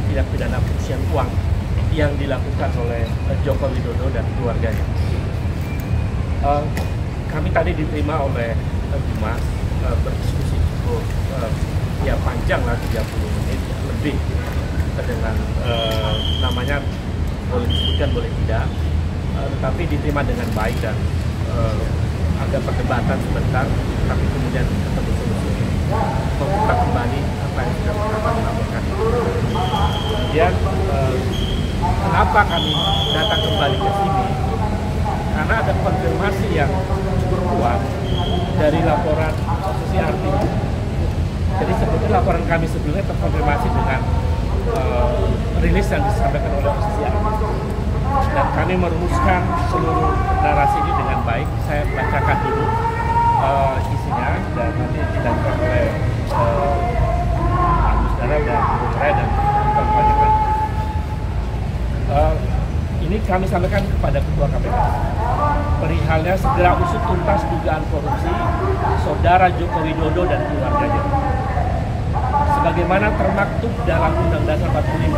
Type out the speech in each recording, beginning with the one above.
tindak pidana pencucian uang yang dilakukan oleh Joko Widodo dan keluarganya. Kami tadi diterima oleh Humas, berdiskusi cukup panjang lah, 30 menit lebih dengan namanya boleh disebutkan boleh tidak, tetapi diterima dengan baik dan ada perdebatan sebentar, tapi kemudian ketemu solusi membuka kembali apa yang sudah kami laporkan. Kemudian kenapa kami datang kembali ke sini? Karena ada konfirmasi yang cukup kuat dari laporan CRT. Jadi sebetulnya laporan kami sebelumnya terkonfirmasi dengan rilis yang disampaikan oleh CRT. Dan kami merumuskan seluruh narasi ini dengan baik. Saya bacakan dulu isinya dan nanti dilanjutkan oleh Agus Dara dan Bung Ray dan kawan-kawan. Ini kami sampaikan kepada Ketua KPK. Perihalnya segera usut tuntas dugaan korupsi Saudara Joko Widodo dan keluarganya. Sebagaimana termaktub dalam Undang Dasar 45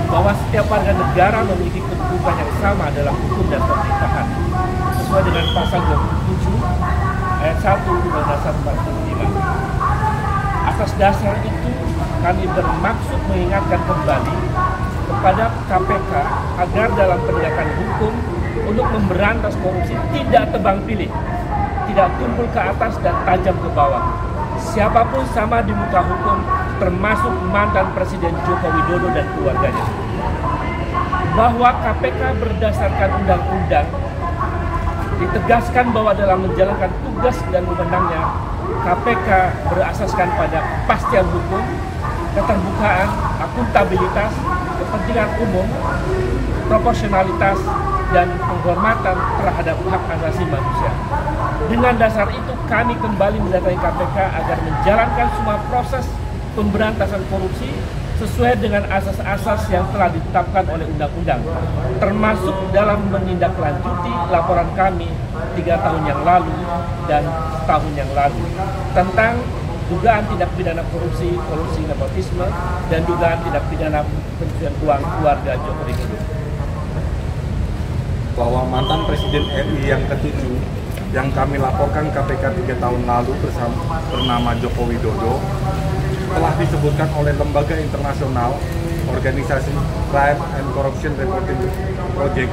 bahwa setiap warga negara memiliki kedudukan yang sama dalam hukum dan pemerintahan sesuai dengan pasal 27 ayat 1 Undang Dasar 45. Atas dasar itu kami bermaksud mengingatkan kembali kepada KPK agar dalam penegakan hukum untuk memberantas korupsi tidak tebang pilih, tidak tumpul ke atas dan tajam ke bawah. Siapapun sama di muka hukum, termasuk mantan Presiden Joko Widodo dan keluarganya. Bahwa KPK berdasarkan undang-undang ditegaskan bahwa dalam menjalankan tugas dan wewenangnya, KPK berasaskan pada kepastian hukum, keterbukaan, akuntabilitas, kepentingan umum, proporsionalitas, dan penghormatan terhadap hak asasi manusia. Dengan dasar itu kami kembali mendatangi KPK agar menjalankan semua proses pemberantasan korupsi sesuai dengan asas-asas yang telah ditetapkan oleh undang-undang, termasuk dalam menindaklanjuti laporan kami 3 tahun yang lalu dan tahun yang lalu tentang dugaan tindak pidana korupsi nepotisme, dan dugaan tindak pidana pencucian uang keluarga Joko Widodo. Bahwa mantan Presiden RI yang ke-7 yang kami laporkan KPK 3 tahun lalu bernama Joko Widodo telah disebutkan oleh lembaga internasional organisasi Crime and Corruption Reporting Project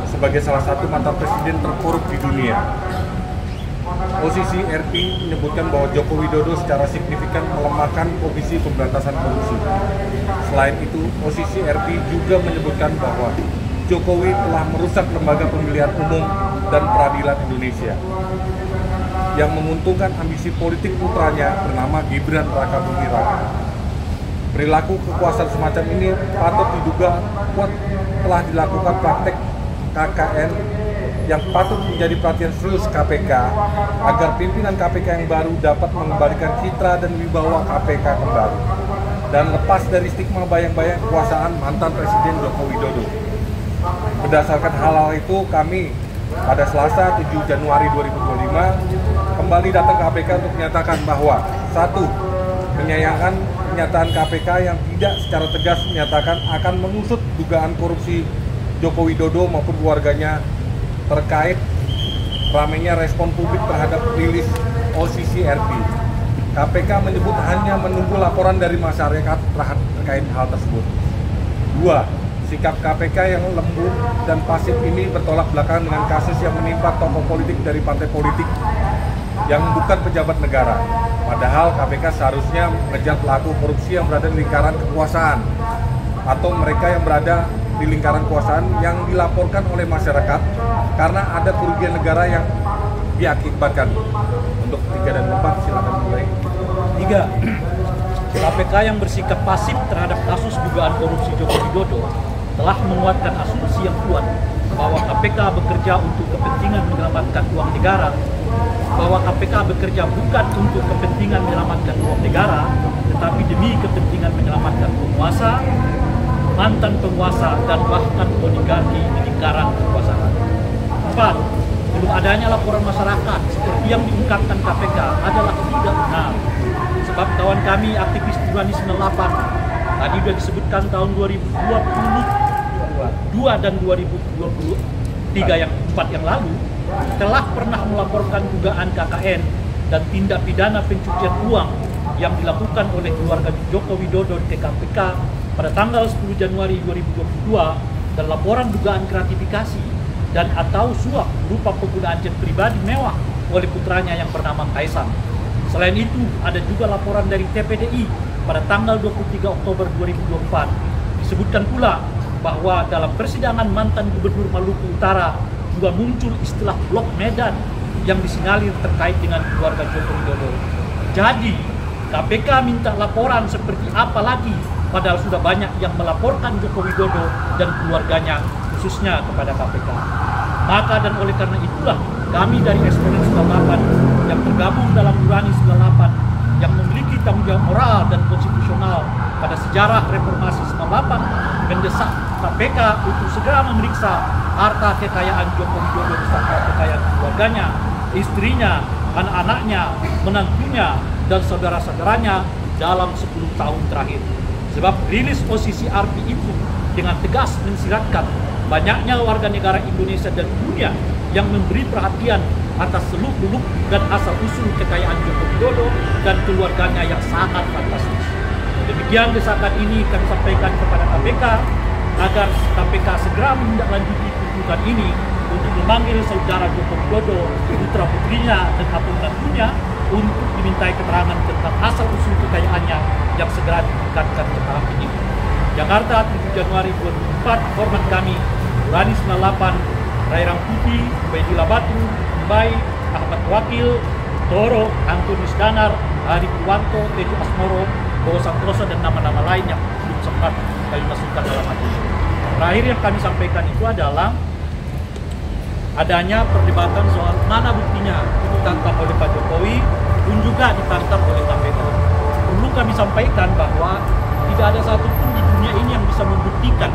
sebagai salah satu mantan presiden terkorup di dunia. Posisi RP menyebutkan bahwa Joko Widodo secara signifikan melemahkan Komisi Pemberantasan Korupsi. Selain itu, posisi RP juga menyebutkan bahwa Jokowi telah merusak lembaga pemilihan umum dan peradilan Indonesia yang menguntungkan ambisi politik putranya bernama Gibran Rakabuming Raka. Perilaku kekuasaan semacam ini patut diduga kuat telah dilakukan praktek KKN yang patut menjadi perhatian serius KPK agar pimpinan KPK yang baru dapat mengembalikan citra dan wibawa KPK kembali dan lepas dari stigma bayang-bayang kekuasaan mantan Presiden Joko Widodo. Berdasarkan hal itu, kami pada Selasa 7 Januari 2025 kembali datang ke KPK untuk menyatakan bahwa 1. Menyayangkan pernyataan KPK yang tidak secara tegas menyatakan akan mengusut dugaan korupsi Joko Widodo maupun keluarganya terkait ramainya respon publik terhadap rilis OCCRP. KPK menyebut hanya menunggu laporan dari masyarakat terkait hal tersebut. 2. Sikap KPK yang lembut dan pasif ini bertolak belakang dengan kasus yang menimpa tokoh politik dari partai politik yang bukan pejabat negara. Padahal KPK seharusnya mengejar pelaku korupsi yang berada di lingkaran kekuasaan atau mereka yang berada di lingkaran kekuasaan yang dilaporkan oleh masyarakat karena ada kerugian negara yang diakibatkan. Untuk 3 dan 4 silakan mulai. 3. KPK yang bersikap pasif terhadap kasus dugaan korupsi Joko Widodo telah menguatkan asumsi yang kuat bahwa KPK bekerja untuk kepentingan menyelamatkan uang negara, bahwa KPK bekerja bukan untuk kepentingan menyelamatkan uang negara, tetapi demi kepentingan menyelamatkan penguasa, mantan penguasa, dan bahkan oligarki di lingkaran kekuasaan. 4. Belum adanya laporan masyarakat seperti yang diungkapkan KPK adalah tidak benar. Sebab kawan kami aktivis 9/8 Tadi sudah disebutkan tahun 2022 dan 2023 yang 4 yang lalu telah pernah melaporkan dugaan KKN dan tindak pidana pencucian uang yang dilakukan oleh keluarga Joko Widodo ke KPK pada tanggal 10 Januari 2022 dan laporan dugaan gratifikasi dan atau suap berupa penggunaan jet pribadi mewah oleh putranya yang bernama Kaisang. Selain itu, ada juga laporan dari TPDI pada tanggal 23 Oktober 2024. Disebutkan pula bahwa dalam persidangan mantan Gubernur Maluku Utara juga muncul istilah blok Medan yang disinyalir terkait dengan keluarga Joko Widodo. Jadi, KPK minta laporan seperti apa lagi padahal sudah banyak yang melaporkan Joko Widodo dan keluarganya khususnya kepada KPK. Maka dan oleh karena itulah kami dari Eksponen 98 yang tergabung dalam Nurani 98 yang memiliki tanggung jawab moral dan konstitusional pada sejarah reformasi 98 mendesak KPK untuk segera memeriksa harta kekayaan Joko Widodo beserta kekayaan keluarganya, istrinya, anak-anaknya, menantunya, dan saudara-saudaranya dalam 10 tahun terakhir. Sebab rilis posisi RP itu dengan tegas mensiratkan banyaknya warga negara Indonesia dan dunia yang memberi perhatian atas seluk-beluk dan asal-usul kekayaan Joko Widodo dan keluarganya yang sangat fantastis. Demikian desakan ini kami sampaikan kepada KPK agar KPK segera menindaklanjuti tuntutan ini untuk memanggil saudara Joko Widodo, putra-putrinya dan anak-anaknya untuk dimintai keterangan tentang asal-usul kekayaannya yang segera ditingkatkan ke tahap ini. Jakarta, 7 Januari 2004, format kami, Nurani 98, Rai Rangkuti, Baidillah Batu, Mbai, Ahmad Wakil, Toro, Antonius Danar, Hari Purwanto, Tejo Asmoro, Bowo Santoso, dan nama-nama lain yang belum sempat kami masukkan dalam hati. Terakhir yang kami sampaikan itu adalah adanya perdebatan soal mana buktinya ditangkap oleh Pak Jokowi pun juga ditangkap oleh KPK. Perlu kami sampaikan bahwa tidak ada satupun di dunia ini yang bisa membuktikan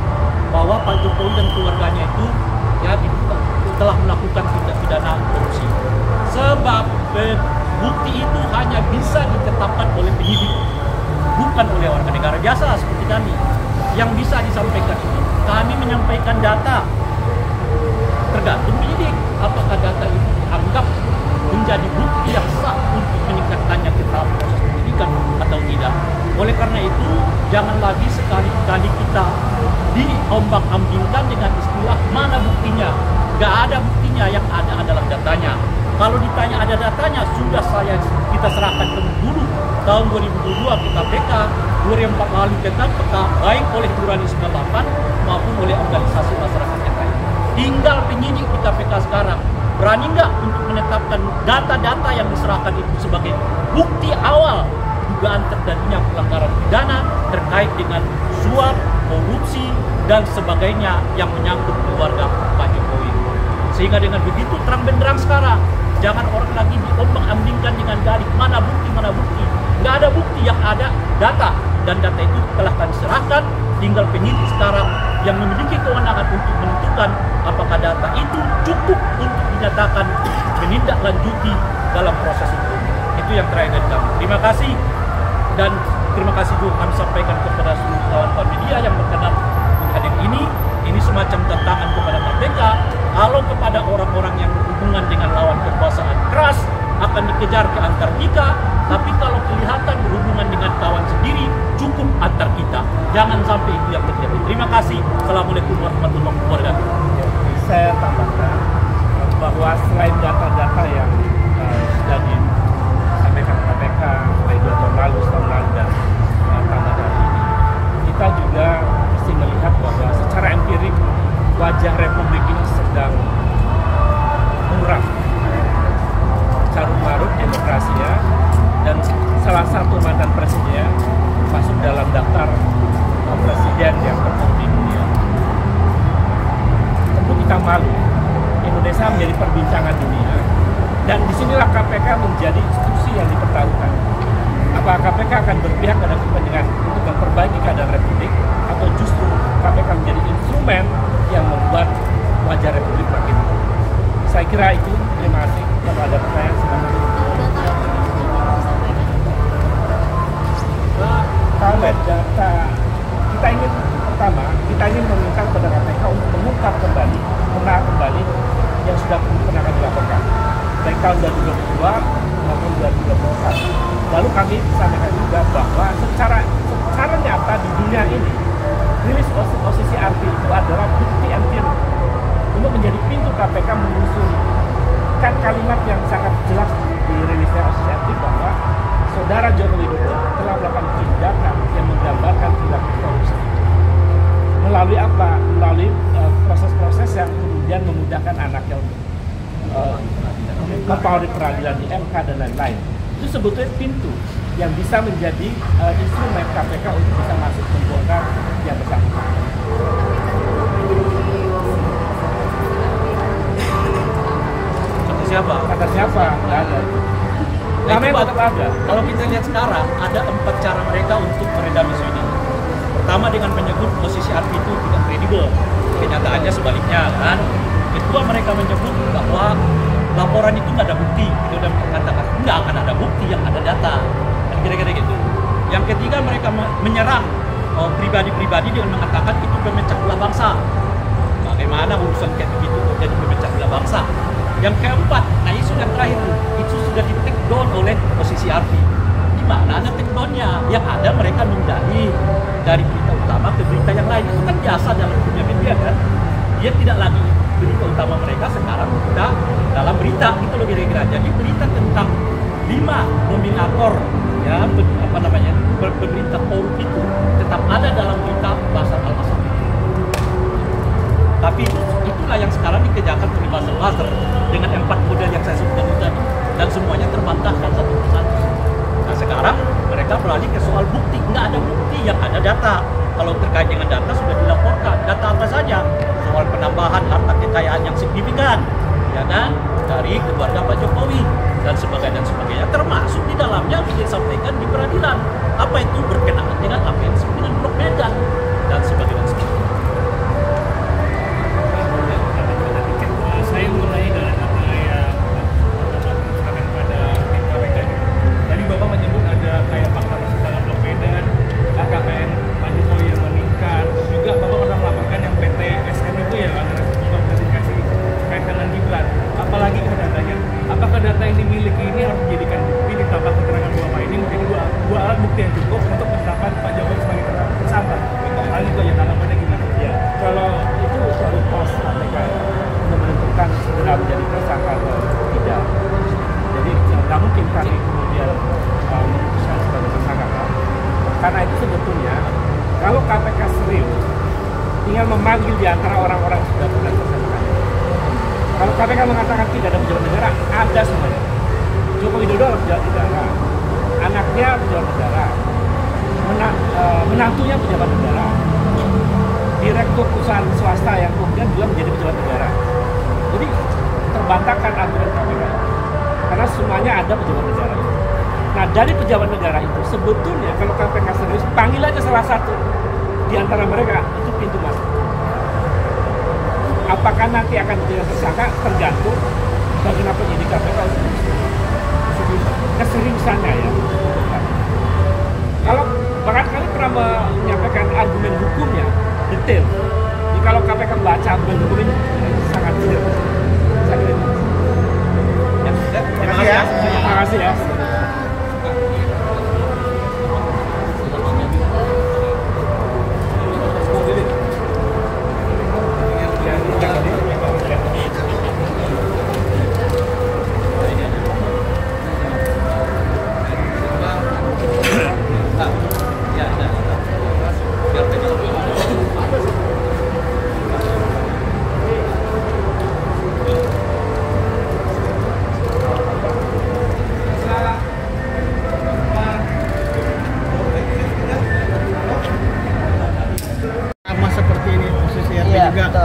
bahwa Pak Jokowi dan keluarganya itu ya telah melakukan tindak pidana korupsi. Sebab bukti itu hanya bisa ditetapkan oleh penyidik, bukan oleh warga negara biasa seperti kami. Yang bisa disampaikan itu, kami menyampaikan data, tergantung penyidik apakah data itu dianggap menjadi bukti yang sah untuk meningkatkannya ke tahap proses penyidikan atau tidak. Oleh karena itu, jangan lagi sekali-kali kita diombang-ambingkan dengan istilah mana buktinya. Gak ada buktinya, yang ada adalah datanya. Kalau ditanya ada datanya, sudah kita serahkan dulu tahun 2022 ke KPK, 2004 lalu ke KPK, baik oleh Nurani 98 maupun oleh organisasi masyarakat yang lain. Tinggal penyidik di KPK sekarang berani nggak untuk menetapkan data-data yang diserahkan itu sebagai bukti awal dugaan terjadinya pelanggaran pidana terkait dengan suap, korupsi, dan sebagainya yang menyangkut keluarga Pak Jokowi. Sehingga dengan begitu terang benderang sekarang, jangan orang lagi diombang-ambingkan dengan dalih mana bukti. Nggak ada bukti, yang ada data, dan data itu telah kami serahkan. Tinggal penyidik sekarang yang memiliki kewenangan untuk menentukan apakah data itu cukup untuk dinyatakan menindaklanjuti dalam proses hukum. Itu yang terakhir dari kami. Terima kasih, dan terima kasih juga kami sampaikan kepada seluruh kawan-kawan media yang berkenan untuk hadir ini. Ini semacam tantangan kepada KPK. Kalau kepada orang-orang yang berhubungan dengan lawan kekuasaan keras akan dikejar ke Antartika, tapi kalau kelihatan berhubungan dengan kawan sendiri cukup antar kita. Jangan sampai itu yang terjadi. Terima kasih. Assalamualaikum warahmatullahi wabarakatuh. Saya tambahkan bahwa selain data-data yang sudah disampaikan KPK mulai 2 tahun lalu, setahun lalu, dan tanggal hari ini, kita juga mesti melihat bahwa secara empirik wajah Republik ini sedang murah, carut-marut demokrasinya, dan salah satu mantan presiden masuk dalam daftar presiden yang terburuk di dunia. Tentu kita malu. Indonesia menjadi perbincangan dunia, dan disinilah KPK menjadi institusi yang dipertaruhkan. Apakah KPK akan berpihak pada kepentingan untuk memperbaiki keadaan Republik, atau justru KPK menjadi instrumen yang membuat wajah Republik makin buruk? Saya kira itu. Terima kasih. Kalau ada pertanyaan, silakan. Kalau data kita ingin meminta kepada KPK untuk mengungkap kembali, mengenal kembali yang sudah pernah kami laporkan, baik tahun 2022 maupun 2021. Lalu kami sampaikan juga bahwa secara nyata di dunia ini, rilis OCCRP itu adalah bukti empirik untuk menjadi pintu KPK menelusuri. Kan kalimat yang sangat jelas di rilisnya OCCRP bahwa Saudara Joko Widodo telah melakukan tindakan yang menggambarkan perilaku korupsi. Melalui apa? Melalui proses-proses yang kemudian memudahkan anaknya untuk mempengaruhi peradilan di MK dan lain-lain. Itu sebetulnya pintu yang bisa menjadi instrumen KPK untuk bisa masuk membongkar yang bersangkutan. Kata siapa? Kata siapa? Nggak ada. Namanya tetap ada. Kalau kita lihat sekarang, ada 4 cara mereka untuk meredam isu ini. Pertama, dengan menyebut posisi RP itu tidak kredibel. Kenyataannya sebaliknya, kan? Kedua, mereka menyebut bahwa laporan itu nggak ada bukti. Itu dan mengatakan nggak akan ada bukti, yang ada data. Dan kira-kira gitu. Yang ketiga, mereka menyerang pribadi-pribadi dengan mengatakan itu pemecah belah bangsa. Bagaimana urusan kayak begitu jadi pemecah belah bangsa? Yang keempat, nah isu yang terakhir itu sudah di take down oleh posisi RP. Di mana ada take down-nya? Yang ada mereka menjadi dari berita utama ke berita yang lain. Itu kan biasa dalam dunia media, kan? Dia tidak lagi berita utama mereka, sekarang sudah dalam berita, gitu loh kira-kira. Jadi berita tentang 5 nominator, ya apa namanya, berita korup itu tetap ada dalam berita pasal al-Asad. Tapi itulah yang sekarang dikerjakan oleh buzzer dengan 4 model yang saya sebutkan tadi, dan semuanya terbantahkan satu persatu. Nah sekarang mereka beralih ke soal bukti. Nggak ada bukti, yang ada data. Kalau terkait dengan data sudah dilaporkan. Data apa saja? Soal penambahan harta kekayaan yang signifikan, ya kan, dari keluarga Pak Jokowi dan sebagainya, termasuk di dalamnya disampaikan di peradilan. Apa itu berkenaan dengan apa yang disebut dengan blok Medan dan sebagainya. Saya mulai dari apa yang disampaikan pada tim KPK. Tadi Bapak menyebut ada kayak fakta persidangan blok Medan, KKN Pak Jokowi yang meningkat. Juga Bapak pernah melaporkan yang PT SM itu ya, ada gratifikasi terkait dengan Gibran. Apalagi datanya. Apakah data yang dimiliki ini harus dijadikan bukti ditambah keterangan Bapak ini menjadi dua alat bukti yang cukup untuk menetapkan Pak Jokowi sebagai tersangka? Hal itu ya, tanggapannya gimana? Ya, kalau itu otoritas KPK menentukan segera menjadi tersangka atau tidak. Jadi nggak mungkin kami kemudian memutuskan sebagai tersangka. Karena itu sebetulnya kalau KPK serius, tinggal memanggil di antara orang-orang yang sudah pernah tersangka. Kalau KPK mengatakan tidak ada pejabat negara, ada semuanya. Joko Widodo adalah pejabat negara, anaknya pejabat negara, menantunya pejabat negara, direktur perusahaan swasta yang kemudian juga menjadi pejabat negara. Jadi terbantahkan aturan KPK karena semuanya ada pejabat negara. Nah dari pejabat negara itu sebetulnya kalau KPK serius, panggil aja salah satu di antara mereka, itu pintu masuk. Apakah nanti akan menjadi tersangka tergantung bagaimana penyidik KPK keseriusannya ya. Kalau bahkan kali pernah menyampaikan argumen hukumnya detail. Jadi kalau KPK baca argumen hukum ini sangat detail. Terima kasih ya. Terima kasih ya.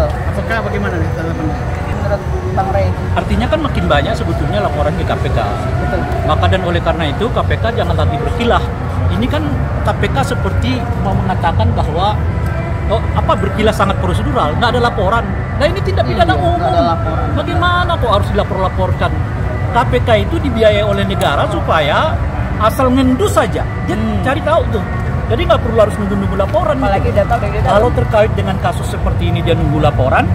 Apakah bagaimana nih tanggapannya? Menurut Bang Rey? Artinya kan makin banyak sebetulnya laporan ke KPK. Betul. Maka dan oleh karena itu KPK jangan lagi berkilah. Ini kan KPK seperti mau mengatakan bahwa berkilah sangat prosedural, nggak ada laporan. Nah ini tindak pidana umum. Nggak ada laporan. Bagaimana kok harus dilapor-laporkan? KPK itu dibiayai oleh negara supaya asal ngendus saja. Dia cari tahu tuh. Jadi nggak perlu harus nunggu-nunggu laporan. Apalagi gitu. data udah di dalam. Kalau terkait dengan kasus seperti ini dia nunggu laporan.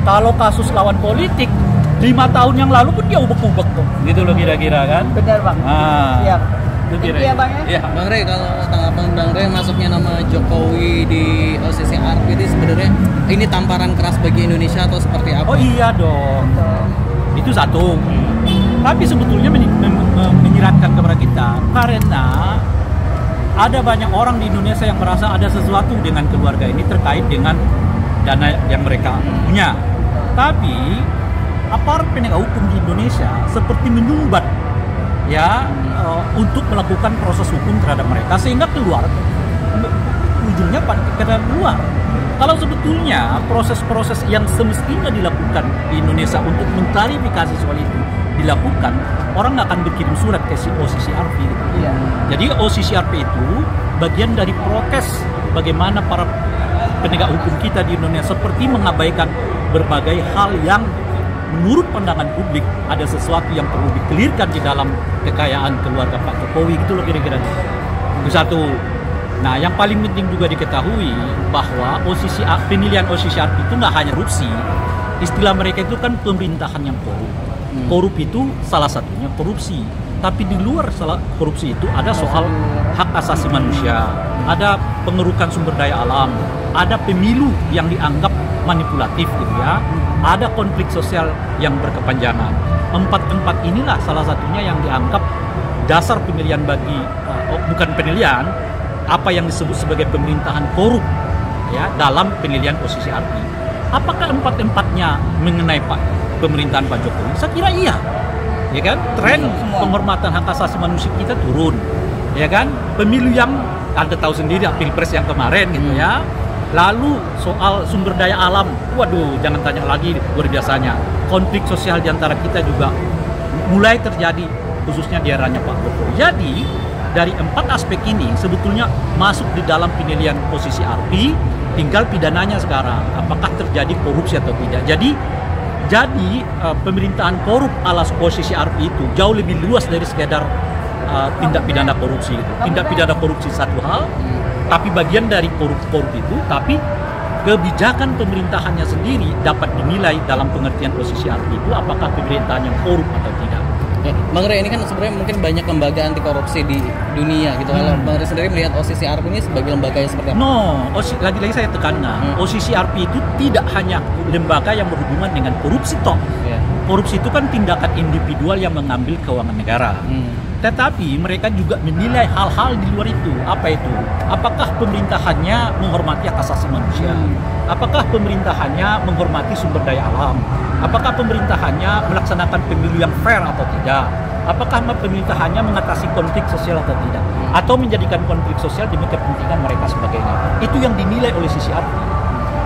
Kalau kasus lawan politik 5 tahun yang lalu pun dia ubek-ubek tuh. Gitu loh kira-kira kan. Benar bang. Siap. Itu Thank you kira-kira. ya bang ya. Iya. Bang Rey, kalau tanggapan Bang Rey masuknya nama Jokowi di OCC ARP itu sebenarnya ini tamparan keras bagi Indonesia atau seperti apa? Oh iya dong. Itu satu. Tapi sebetulnya menyiratkan kepada kita karena ada banyak orang di Indonesia yang merasa ada sesuatu dengan keluarga ini terkait dengan dana yang mereka punya. Tapi aparat penegak hukum di Indonesia seperti menyumbat ya untuk melakukan proses hukum terhadap mereka sehingga keluar ujungnya pada keluar. Kalau sebetulnya proses-proses yang semestinya dilakukan di Indonesia untuk mengklarifikasi soal itu dilakukan, orang nggak akan berkirim surat ke OCCRP gitu. Iya. Jadi OCCRP itu bagian dari protes bagaimana para penegak hukum kita di Indonesia seperti mengabaikan berbagai hal yang menurut pandangan publik ada sesuatu yang perlu dikelirkan di dalam kekayaan keluarga Pak Jokowi gitu loh kira-kira. Itu satu. Nah, yang paling penting juga diketahui bahwa pemilihan OCCRP itu nggak hanya korupsi. Istilah mereka itu kan pemerintahan yang korup. Korup itu salah satunya korupsi. Tapi di luar korupsi itu ada soal hak asasi manusia, ada pengerukan sumber daya alam, ada pemilu yang dianggap manipulatif gitu ya, ada konflik sosial yang berkepanjangan. Empat inilah salah satunya yang dianggap dasar pemilihan bagi bukan pemilihan, apa yang disebut sebagai pemerintahan korup ya dalam penilaian OCCRP. Apakah empat-empatnya mengenai pemerintahan Pak Jokowi? Saya kira iya. Ya kan? Tren penghormatan hak asasi manusia kita turun. Ya kan? Pemilu yang Anda tahu sendiri Pilpres yang kemarin gitu ya. Lalu soal sumber daya alam, waduh jangan tanya lagi luar biasanya. Konflik sosial di antara kita juga mulai terjadi khususnya di eranya Pak Jokowi. Jadi dari 4 aspek ini sebetulnya masuk di dalam penilaian posisi RP, tinggal pidananya sekarang apakah terjadi korupsi atau tidak. Jadi pemerintahan korup ala posisi RP itu jauh lebih luas dari sekedar tindak pidana korupsi itu. Tindak pidana korupsi satu hal, tapi bagian dari korup itu, tapi kebijakan pemerintahannya sendiri dapat dinilai dalam pengertian posisi RP itu apakah pemerintahan yang korup atau tidak. Bang Rey, ini kan sebenarnya mungkin banyak lembaga anti korupsi di dunia gitu. Kalau Bang Rey sendiri melihat OCCRP ini sebagai lembaga yang seperti apa? No, lagi-lagi saya tekankan, OCCRP itu tidak hanya lembaga yang berhubungan dengan korupsi toh. Yeah. Korupsi itu kan tindakan individual yang mengambil keuangan negara. Tetapi mereka juga menilai hal-hal di luar itu. Apa itu? Apakah pemerintahannya menghormati hak asasi manusia? Apakah pemerintahannya menghormati sumber daya alam? Apakah pemerintahannya melaksanakan pemilu yang fair atau tidak? Apakah pemerintahannya mengatasi konflik sosial atau tidak? Atau menjadikan konflik sosial demi kepentingan mereka sebagainya? Itu yang dinilai oleh CCRP.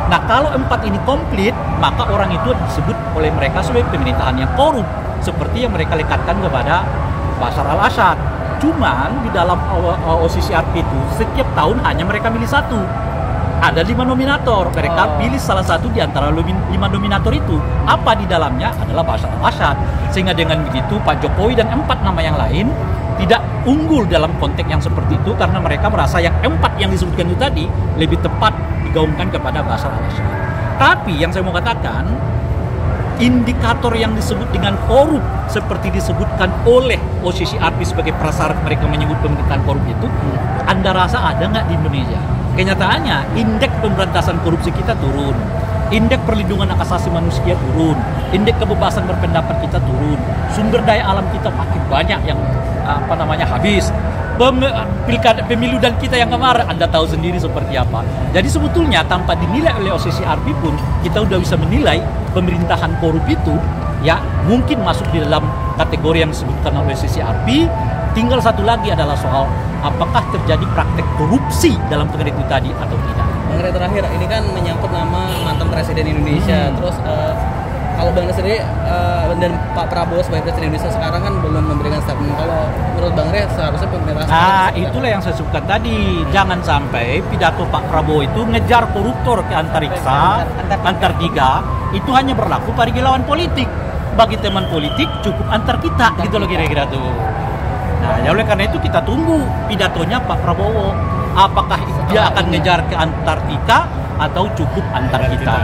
Nah, kalau 4 ini komplit, maka orang itu disebut oleh mereka sebagai pemerintahan yang korup, seperti yang mereka lekatkan kepada Bashar al-Assad. Cuman di dalam OCCRP itu setiap tahun hanya mereka milih satu. Ada 5 nominator, mereka pilih salah satu di antara 5 nominator itu. Apa di dalamnya adalah Bashar al-Assad. Sehingga dengan begitu Pak Jokowi dan 4 nama yang lain tidak unggul dalam konteks yang seperti itu karena mereka merasa yang 4 yang disebutkan itu tadi lebih tepat digaungkan kepada Bashar al-Assad. Tapi yang saya mau katakan, indikator yang disebut dengan korup seperti disebutkan oleh OCCRP sebagai prasyarat mereka menyebut pemerintahan korup itu, Anda rasa ada nggak di Indonesia? Kenyataannya, indeks pemberantasan korupsi kita turun, indeks perlindungan hak asasi manusia turun, indeks kebebasan berpendapat kita turun, sumber daya alam kita makin banyak yang habis. Pemilu dan kita yang kemarin Anda tahu sendiri seperti apa. Jadi sebetulnya tanpa dinilai oleh OCCRP pun kita udah bisa menilai pemerintahan korup itu ya mungkin masuk di dalam kategori yang disebutkan oleh OCCRP. Tinggal satu lagi adalah soal apakah terjadi praktek korupsi dalam pengertian itu tadi atau tidak. Bang Rey, terakhir ini kan menyangkut nama mantan presiden Indonesia. Terus kalau Bang Rey sendiri dan Pak Prabowo sebagai presiden Indonesia sekarang kan belum memberikan statement. Kalau menurut Bang Rey seharusnya pemerintah itulah yang saya sebutkan tadi. Jangan sampai pidato Pak Prabowo itu ngejar koruptor ke antariksa, Antartika, itu hanya berlaku bagi lawan politik. Bagi teman politik cukup antar kita, gitu loh kira-kira tuh. Nah, ya oleh karena itu kita tunggu pidatonya Pak Prabowo. apakah dia akan ngejar ke Antartika atau cukup antar kita.